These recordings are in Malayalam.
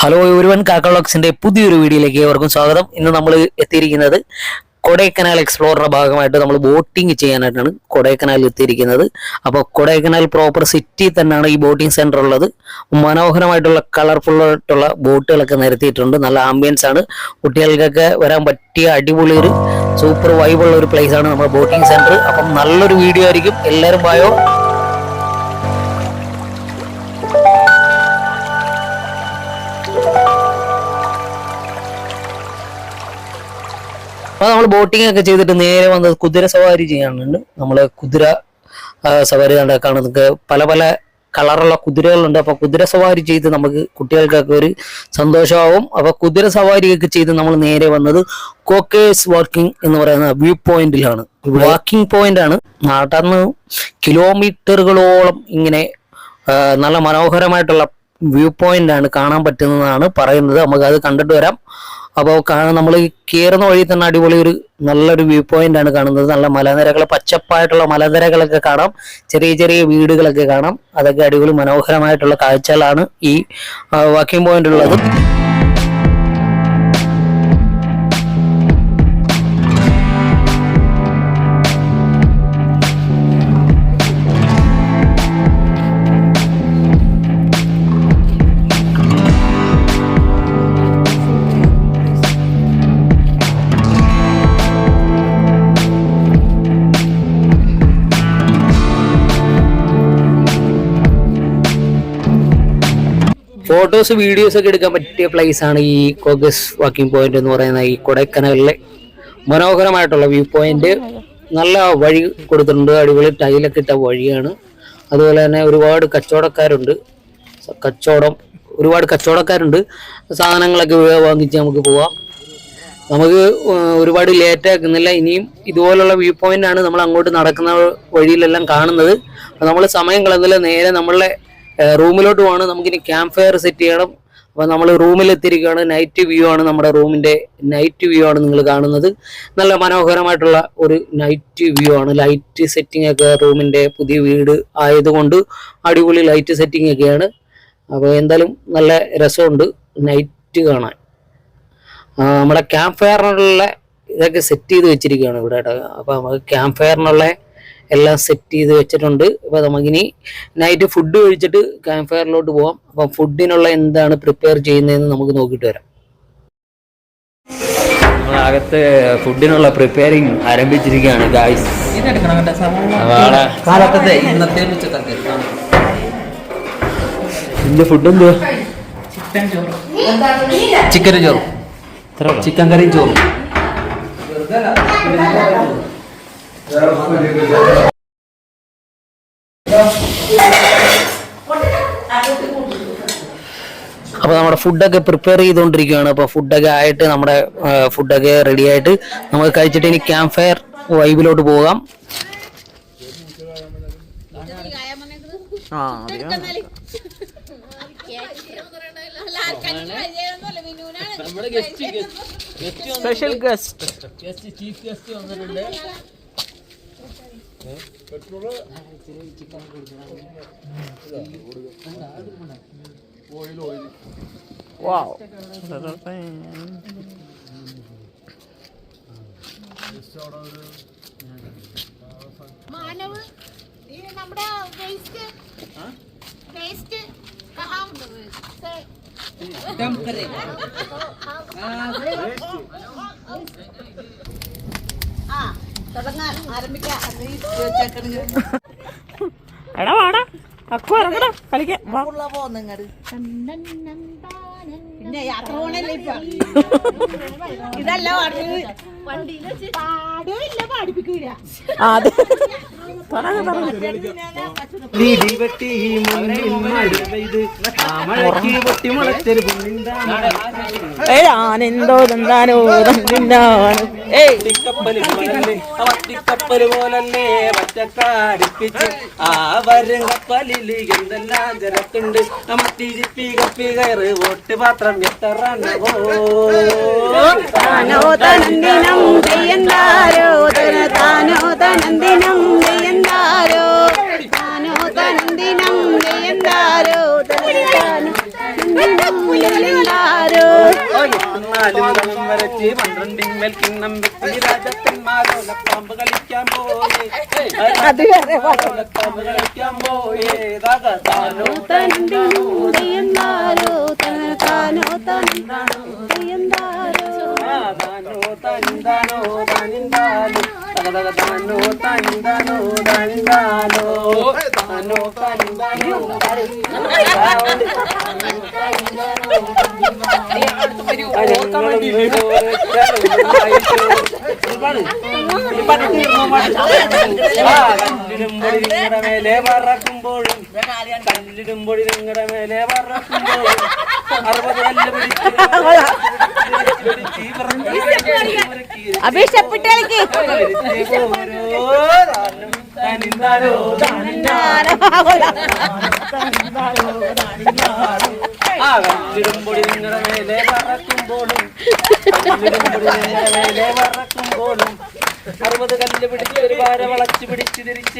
ഹലോ എവരിവൺ, കാക്ക വ്ളോഗ്സിന്റെ പുതിയൊരു വീഡിയോയിലേക്ക് ഏവർക്കും സ്വാഗതം. ഇന്ന് നമ്മൾ എത്തിയിരിക്കുന്നത് കൊടൈക്കനാൽ എക്സ്പ്ലോറിന്റെ ഭാഗമായിട്ട് നമ്മൾ ബോട്ടിംഗ് ചെയ്യാനായിട്ടാണ് കൊടൈക്കനാലിൽ എത്തിയിരിക്കുന്നത്. അപ്പോൾ കൊടൈക്കനാൽ പ്രോപ്പർ സിറ്റി തന്നെയാണ് ഈ ബോട്ടിംഗ് സെന്റർ ഉള്ളത്. മനോഹരമായിട്ടുള്ള കളർഫുൾ ആയിട്ടുള്ള ബോട്ടുകളൊക്കെ നിരത്തിയിട്ടുണ്ട്. നല്ല ആംബിയൻസ് ആണ്. കുട്ടികൾക്കൊക്കെ വരാൻ പറ്റിയ അടിപൊളി ഒരു സൂപ്പർ വൈബുള്ള ഒരു പ്ലേസ് ആണ് നമ്മുടെ ബോട്ടിംഗ് സെന്റർ. അപ്പം നല്ലൊരു വീഡിയോ ആയിരിക്കും. എല്ലാവരും പോയോ. അപ്പോൾ നമ്മൾ ബോട്ടിംഗ് ഒക്കെ ചെയ്തിട്ട് നേരെ വന്നത് കുതിര സവാരി ചെയ്യാനുണ്ട്. നമ്മൾ കുതിര സവാരി കാണുന്നത് പല പല കളറുള്ള കുതിരകളുണ്ട്. അപ്പോൾ കുതിര സവാരി ചെയ്ത് നമുക്ക് കുട്ടികൾക്കൊക്കെ ഒരു സന്തോഷമാവും. അപ്പോൾ കുതിര സവാരിയൊക്കെ ചെയ്ത് നമ്മൾ നേരെ വന്നത് കോക്കേഴ്സ് വാക്കിംഗ് എന്ന് പറയുന്ന വ്യൂ പോയിന്റിലാണ്. വാക്കിംഗ് പോയിന്റ് ആണ്. നാട്ടിൽ നിന്ന് കിലോമീറ്ററുകളോളം ഇങ്ങനെ നല്ല മനോഹരമായിട്ടുള്ള വ്യൂ പോയിന്റ് ആണ് കാണാൻ പറ്റുന്നതാണ് പറയുന്നത്. നമുക്ക് അത് കണ്ടിട്ട് വരാം. അപ്പോൾ നമ്മൾ കയറുന്ന വഴി തന്നെ അടിപൊളി ഒരു നല്ലൊരു വ്യൂ പോയിന്റ് ആണ് കാണുന്നത്. നല്ല മലനിരകൾ, പച്ചപ്പായിട്ടുള്ള മലനിരകളൊക്കെ കാണാം, ചെറിയ ചെറിയ വീടുകളൊക്കെ കാണാം. അതൊക്കെ അടിപൊളി മനോഹരമായിട്ടുള്ള കാഴ്ചകളാണ് ഈ വാക്കിംഗ് പോയിന്റ് ഉള്ളത്. ഫോട്ടോസ് വീഡിയോസ് ഒക്കെ എടുക്കാൻ പറ്റിയ പ്ലേസ് ആണ് ഈ കോക്കേഴ്സ് വാക്കിംഗ് പോയിന്റ് എന്ന് പറയുന്ന ഈ കൊടൈക്കനാലിലെ മനോഹരമായിട്ടുള്ള വ്യൂ പോയിന്റ്. നല്ല വഴി കൊടുത്തിട്ടുണ്ട്, അടിപൊളി ടൈലൊക്കെ ഇട്ട വഴിയാണ്. അതുപോലെ തന്നെ ഒരുപാട് കച്ചവടക്കാരുണ്ട്. ഒരുപാട് കച്ചവടക്കാരുണ്ട്. സാധനങ്ങളൊക്കെ വാങ്ങിച്ച് നമുക്ക് പോവാം. നമുക്ക് ഒരുപാട് ലേറ്റ് ആക്കുന്നില്ല. ഇനിയും ഇതുപോലുള്ള വ്യൂ പോയിന്റ് ആണ് നമ്മൾ അങ്ങോട്ട് നടക്കുന്ന വഴിയിലെല്ലാം കാണുന്നത്. നമ്മൾ സമയം കളഞ്ഞില്ല, നേരെ നമ്മളെ റൂമിലോട്ട് പോവാണ്. നമുക്കിനി ക്യാമ്പ് ഫയർ സെറ്റ് ചെയ്യണം. അപ്പോൾ നമ്മൾ റൂമിൽ എത്തിയിരിക്കുകയാണ്. നൈറ്റ് വ്യൂ ആണ്, നമ്മുടെ റൂമിന്റെ നൈറ്റ് വ്യൂ ആണ് നിങ്ങൾ കാണുന്നത്. നല്ല മനോഹരമായിട്ടുള്ള ഒരു നൈറ്റ് വ്യൂ ആണ്. ലൈറ്റ് സെറ്റിംഗ് ഒക്കെ, റൂമിന്റെ പുതിയ വീട് ആയതുകൊണ്ട് അടിപൊളി ലൈറ്റ് സെറ്റിംഗ് ഒക്കെയാണ്. അപ്പോൾ എന്തായാലും നല്ല രസമുണ്ട് നൈറ്റ് കാണാൻ. നമ്മുടെ ക്യാമ്പ് ഫയറിനുള്ള ഇതൊക്കെ സെറ്റ് ചെയ്ത് വെച്ചിരിക്കുകയാണ് ഇവിടെ. അപ്പോൾ നമുക്ക് ക്യാമ്പ് ഫയറിനുള്ള എല്ലാം സെറ്റ് ചെയ്ത് വെച്ചിട്ടുണ്ട്. അപ്പോൾ നമുക്കിനി നൈറ്റ് ഫുഡ് കഴിച്ചിട്ട് ക്യാമ്പ് ഫയറിലോട്ട് പോവാം. അപ്പം ഫുഡിനുള്ള എന്താണ് പ്രിപ്പയർ ചെയ്യുന്നതെന്ന് നമുക്ക് നോക്കിയിട്ട് വരാം. അകത്ത് ഫുഡിനുള്ള പ്രിപ്പയറിങ് ആരംഭിച്ചിരിക്കുകയാണ് ഗായ്സ്. ഇന്ന് ഫുഡ് എന്തുവാ? ചിക്കൻ ചോറും ചിക്കൻ കറിയും ചോറും. അപ്പൊ നമ്മുടെ ഫുഡൊക്കെ പ്രിപ്പയർ ചെയ്തുകൊണ്ടിരിക്കുകയാണ്. അപ്പൊ ഫുഡൊക്കെ ആയിട്ട് നമ്മുടെ ഫുഡൊക്കെ റെഡി ആയിട്ട് നമുക്ക് കഴിച്ചിട്ട് ഇനി ക്യാമ്പ് ഫയർ വൈബിലോട്ട് പോകാം. സ്പെഷ്യൽ ഗസ്റ്റ് ചീഫ് ഗസ്റ്റ് വന്നിട്ടുണ്ട്. മാനവ് നമ്മുടെ വേസ്റ്റ് എടാ വാടാ അക്കു ഇറങ്ങടാ കളിക്കാൻ. പിന്നെ യാത്ര പോണല്ലേ ഇതല്ല പാടിപ്പിക്കൂല. ഞാനെന്തോ തന്നാനോ കപ്പല് പോലല്ലേ പച്ചക്കാടിപ്പിച്ച് ആ വരും കപ്പലിൽ എന്തെല്ലാം ജനക്കുണ്ട്. മത്തി ചിപ്പി കപ്പി കയറ് വോട്ട് പാത്രം എത്തറാണോ താനോ തനന്ദിനം ചെയ്യണ്ടാരോ താനോ തനന്ദിനം ചെയ്യണ്ടാരോ താനോ തനന്ദിനം ചെയ്യണ്ടാരോ താനോ തനന്ദിനം ചെയ്യണ്ടാരോ പടം വരച്ച് 12 കിണ്ണം വെച്ച് രാജാക്കന്മാരോലപ്പാമ്പ് കളിക്കാൻ പോയേ പാമ്പ് കളിക്കാൻ പോയേ താനോ തനന്തിനം തെയ്യന്താരോ തനതാനോ തനന്താനോ തെയ്യന്താരോ താനോ തനിന്താനോ താനിന്താനോ താനോ തനിന്താനോ താനിന്താനോ താനോ തനിന്താനോ കല്ലിടുമ്പോൾ നിങ്ങളുടെ മേലെ പറക്കുമ്പോഴും കല്ലിടുമ്പോൾ നിങ്ങളുടെ മേലെ പറക്കുമ്പോഴും 60 കല്ല് പിടിച്ച് അഭിഷേകപ്പെട്ടേക്ക് കല്ലിടുമ്പോൾ നിങ്ങളുടെ മേലെ പറക്കുമ്പോഴും കല്ലിടുമ്പോൾ നിങ്ങളുടെ മേലെ പറക്കുമ്പോഴും 60 കല്ല് പിടിച്ച് ഒരു വാര വളച്ച് പിടിച്ച് തിരിച്ച്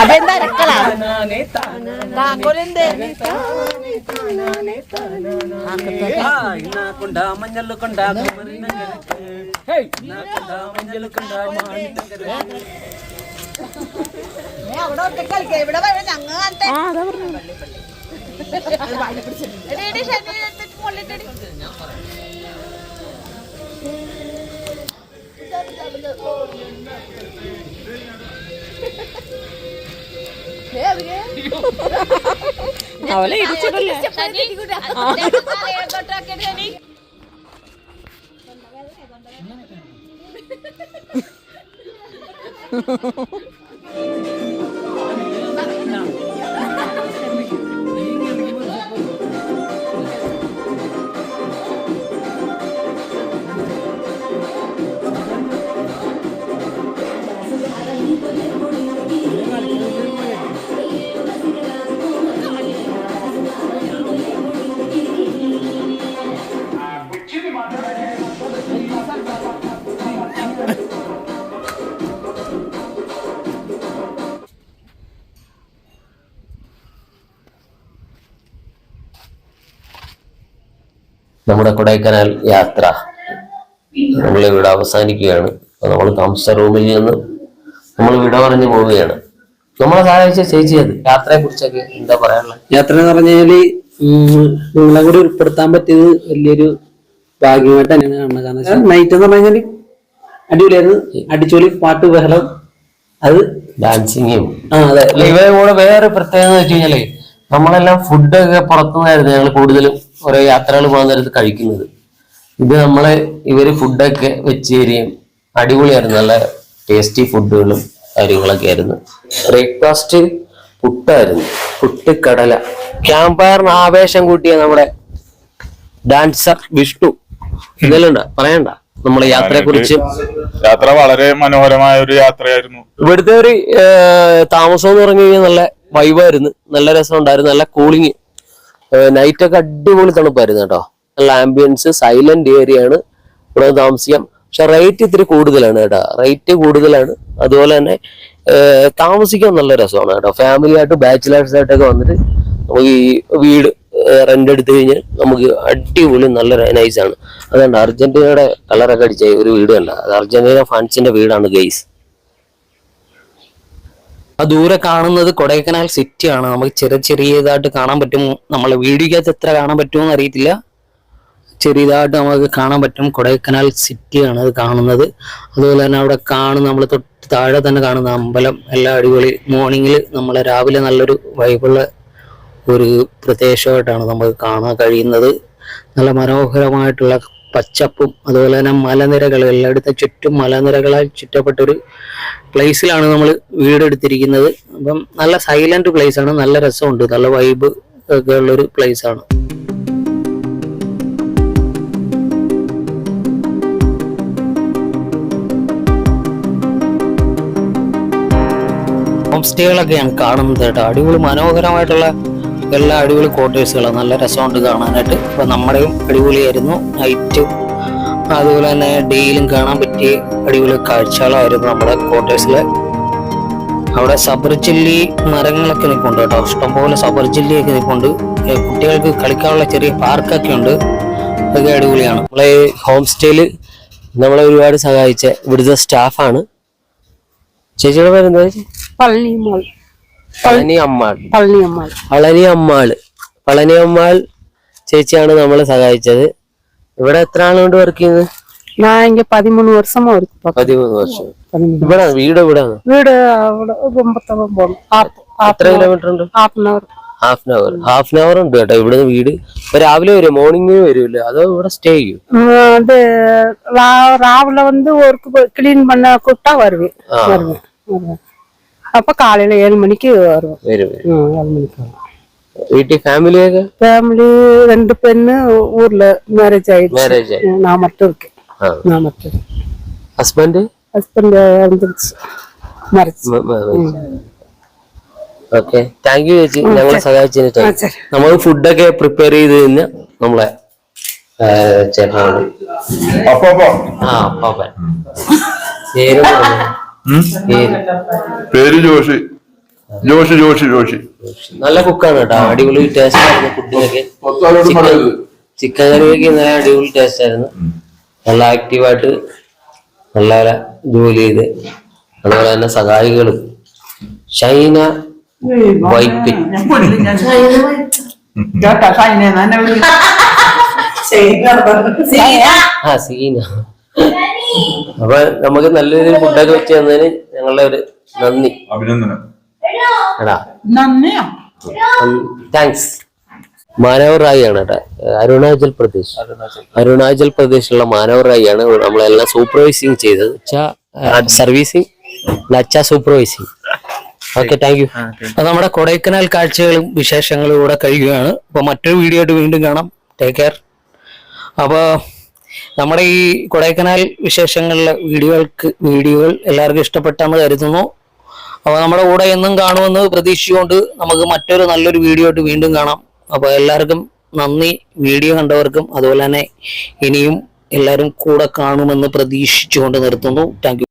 അതെന്താ രക്കളാ കൊണ്ടാ മഞ്ഞൾ കൊണ്ടാ മഞ്ഞൾ കൊണ്ടാ അവിടെ ഒറ്റ കളിക്കാം ഇവിടെ വരെ ഞങ്ങൾ അവളെ ഇടിച്ചിട്ടല്ലേ നമ്മുടെ കൊടൈക്കനാൽ യാത്ര നമ്മളിവിടെ അവസാനിക്കുകയാണ്. നമ്മൾ താമസ റൂമിൽ നിന്ന് നമ്മൾ വിട പറഞ്ഞു പോവുകയാണ്. നമ്മളെ സഹായിച്ച ചേച്ചി അത് യാത്രയെ കുറിച്ചൊക്കെ എന്താ പറയാനുള്ളത്? യാത്ര എന്ന് പറഞ്ഞാല് നിങ്ങളെ കൂടി ഉൾപ്പെടുത്താൻ പറ്റിയത് വലിയൊരു ഭാഗ്യമായിട്ട് തന്നെയാണ് കാണുന്നത്. കാരണം വെച്ചാൽ നൈറ്റ് എന്ന് പറഞ്ഞാല് അടിപൊളിയായിരുന്നു. അടിച്ചോളി പാട്ട് ബഹളം അത് ഡാൻസിങ്ങും അതെ. ഇവരെ കൂടെ വേറെ പ്രത്യേകത എന്ന് വെച്ച് കഴിഞ്ഞാല് നമ്മളെല്ലാം ഫുഡൊക്കെ പുറത്തുനിന്നായിരുന്നു ഞങ്ങൾ കൂടുതലും ഓരോ യാത്രകൾ പോകുന്ന നേരത്ത് കഴിക്കുന്നത്. ഇത് ഇവര് ഫുഡൊക്കെ വെച്ച് തരികയും അടിപൊളിയായിരുന്നു. നല്ല ടേസ്റ്റി ഫുഡുകളും കാര്യങ്ങളൊക്കെ ആയിരുന്നു. ബ്രേക്ക്ഫാസ്റ്റ് പുട്ടായിരുന്നു, പുട്ട് കടല. ക്യാമ്പ് ഫയറിന് ആവേശം കൂട്ടിയ നമ്മുടെ ഡാൻസർ വിഷ്ണു എന്തെല്ലാം പറയണ്ട നമ്മളെ യാത്രയെ കുറിച്ച്? യാത്ര വളരെ മനോഹരമായ ഒരു യാത്രയായിരുന്നു. ഇവിടുത്തെ ഒരു താമസം എന്ന് പറഞ്ഞു കഴിഞ്ഞാൽ നല്ല വൈബായിരുന്നു, നല്ല രസം ഉണ്ടായിരുന്നു, നല്ല കൂളിങ്. നൈറ്റൊക്കെ അടിപൊളി തണുപ്പായിരുന്നു കേട്ടോ. നല്ല ആംബിയൻസ്, സൈലന്റ് ഏരിയ ആണ് ഇവിടെ താമസിക്കാം. പക്ഷെ റേറ്റ് ഇത്തിരി കൂടുതലാണ് കേട്ടോ, റേറ്റ് കൂടുതലാണ്. അതുപോലെ തന്നെ താമസിക്കാൻ നല്ല രസമാണ് കേട്ടോ. ഫാമിലി ആയിട്ട് ബാച്ചിലേഴ്സ് ആയിട്ടൊക്കെ വന്നിട്ട് നമുക്ക് ഈ വീട് റെന്റ് എടുത്തു കഴിഞ്ഞാൽ നമുക്ക് അടിപൊളി നല്ല നൈസാണ്. അതുകൊണ്ട് അർജന്റീനയുടെ കളറൊക്കെ അടിച്ച ഒരു വീടല്ല, അത് അർജന്റീന ഫാൻസിന്റെ വീടാണ് ഗൈസ്. ആ ദൂരെ കാണുന്നത് കൊടൈക്കനാൽ സിറ്റിയാണ്. നമുക്ക് ചെറിയതായിട്ട് കാണാൻ പറ്റും. നമ്മളെ വീഡിയോക്കകത്ത് എത്ര കാണാൻ പറ്റുമെന്ന് അറിയത്തില്ല, ചെറിയതായിട്ട് നമുക്ക് കാണാൻ പറ്റും. കൊടൈക്കനാൽ സിറ്റിയാണ് അത് കാണുന്നത്. അതുപോലെ തന്നെ അവിടെ നമ്മൾ തൊട്ട് താഴെ തന്നെ കാണുന്ന അമ്പലം എല്ലാം അടിപൊളി. മോർണിംഗിൽ നമ്മളെ രാവിലെ നല്ലൊരു വൈബുള്ള ഒരു പ്രദേശമായിട്ടാണ് നമുക്ക് കാണാൻ കഴിയുന്നത്. നല്ല മനോഹരമായിട്ടുള്ള പച്ചപ്പും അതുപോലെ തന്നെ മലനിരകൾ, എല്ലായിടത്തും ചുറ്റും മലനിരകളാൽ ചുറ്റപ്പെട്ടൊരു പ്ലേസിലാണ് നമ്മൾ വീടെടുത്തിരിക്കുന്നത്. അപ്പം നല്ല സൈലന്റ് പ്ലേസ് ആണ്, നല്ല രസമുണ്ട്, നല്ല വൈബ് ഒക്കെ ഉള്ളൊരു പ്ലേസ് ആണ്. ഹോം സ്റ്റേകളൊക്കെയാണ് കാണുന്നത് കേട്ടോ. അടിപൊളി മനോഹരമായിട്ടുള്ള എല്ലാ അടിപൊളി ക്വാർട്ടേഴ്സുകളാണ്, നല്ല രസമുണ്ട് കാണാനായിട്ട്. ഇപ്പൊ നമ്മുടെയും അടിപൊളിയായിരുന്നു. നൈറ്റ് അതുപോലെ തന്നെ ഡെയിലും കാണാൻ പറ്റിയ അടിപൊളി കാഴ്ചകളായിരുന്നു നമ്മുടെ ക്വാർട്ടേഴ്സിലെ. അവിടെ സബർജില്ലി മരങ്ങളൊക്കെ നിൽപ്പുണ്ട് കേട്ടോ, ഇഷ്ടംപോലെ സബർജില്ലിയൊക്കെ നിൽപ്പുണ്ട്. കുട്ടികൾക്ക് കളിക്കാനുള്ള ചെറിയ പാർക്കൊക്കെ ഉണ്ട്, അതൊക്കെ അടിപൊളിയാണ്. നമ്മളെ ഹോം സ്റ്റേയില് നമ്മളെ ഒരുപാട് സഹായിച്ച ഇവിടുത്തെ സ്റ്റാഫാണ്. ചേച്ചിയുടെ പേരെന്താ? പളനിയമ്മാൾ. പളനി അമ്മാൾ ചേച്ചിയാണ് നമ്മളെ സഹായിച്ചത്. ഇവിടെ എത്ര ആളുകൊണ്ട് വർക്ക് ചെയ്യുന്നത്? நான் இங்க 13 வருஷமா இருக்கு. 13 വർഷം. ഇവിടെ വീട് എവിടെയാണ്? வீடு അവിടെ കുമ്പത്തളം പോകണം. എത്ര കിലോമീറ്റർ ഉണ്ട്? ഹാഫ് ആൻ അവർ ഉണ്ട് കേട്ടോ ഇവിടുന്ന് വീട്. ഇപ്പൊ രാവിലെ വരും, മോർണിംഗിന് വരൂല്ലേ, അതോ ഇവിടെ സ്റ്റേ ചെയ്യും? அது ராவுல வந்து ஒர்க் கிளீன் பண்ண கூப்பிட்டா வருவேன். அப்ப காலையில 7 மணிக்கு வருவேன். 7 மணிக்கு வருவேன். വീട്ടിൽ ഫാമിലിയൊക്കെ? ஃபேமிலி 2 பெண்ணு ஊர்ல மேரேஜ் ஆயிடுச்சு. நான் மட்டும் இருக்கேன். ഹസ്ബൻഡ് ഇറந்துருச்சு, മരിച്ചു. ഓക്കെ, താങ്ക് യു ചേച്ചി ഞങ്ങളെ സഹായിച്ചതിന്. നമ്മൾ ഫുഡൊക്കെ പ്രിപ്പയർ ചെയ്ത് കഴിഞ്ഞ നമ്മളെ ചേട്ടനാണ്. അപ്പാപ്പൻ. പേര് ജോഷി. നല്ല കുക്കാണ് കേട്ടോ, അടിപൊളി ടേസ്റ്റ് ആയിരുന്നു ഫുഡിനൊക്കെ. ചിക്കൻ കറിയൊക്കെ നല്ല അടിപൊളി ടേസ്റ്റ് ആയിരുന്നു. നല്ല ആക്റ്റീവായിട്ട് നല്ല ജോലി ചെയ്ത്. അതുപോലെ തന്നെ സഹായികളും ഷൈന വൈപ്പിൻ. സീന. അപ്പൊ നമുക്ക് നല്ല രീതിയിൽ ഫുഡൊക്കെ വെച്ച് തന്നതിന് ഞങ്ങളുടെ ഒരു നന്ദി, അഭിനന്ദനം. എടാ താങ്ക്സ്. മാനവർ റായി ആണ് കേട്ടോ, അരുണാചൽ പ്രദേശിലുള്ള മാനവർ റായി ആണ് നമ്മളെല്ലാം സൂപ്പർവൈസിങ് ചെയ്തത്. Servicing supervising. Okay, thank you. നമ്മുടെ കൊടൈക്കനാൽ കാഴ്ചകളും വിശേഷങ്ങളും ഇവിടെ കഴിയുകയാണ്. അപ്പോൾ മറ്റൊരു വീഡിയോ ആയിട്ട് വീണ്ടും കാണാം. Take care. അപ്പോൾ നമ്മുടെ ഈ കൊടൈക്കനാൽ വിശേഷങ്ങളിലെ വീഡിയോകൾ എല്ലാവർക്കും ഇഷ്ടപ്പെട്ടെന്ന് കരുതുന്നു. അപ്പോൾ നമ്മുടെ കൂടെ എന്നും കാണുമെന്ന് പ്രതീക്ഷിച്ചുകൊണ്ട് നമുക്ക് മറ്റൊരു നല്ലൊരു വീഡിയോ ആയിട്ട് വീണ്ടും കാണാം. അപ്പോൾ എല്ലാവർക്കും നന്ദി, വീഡിയോ കണ്ടവർക്കും. അതുപോലെ തന്നെ ഇനിയും എല്ലാവരും കൂടെ കാണുമെന്ന് പ്രതീക്ഷിച്ചുകൊണ്ട് നിർത്തുന്നു. Thank you.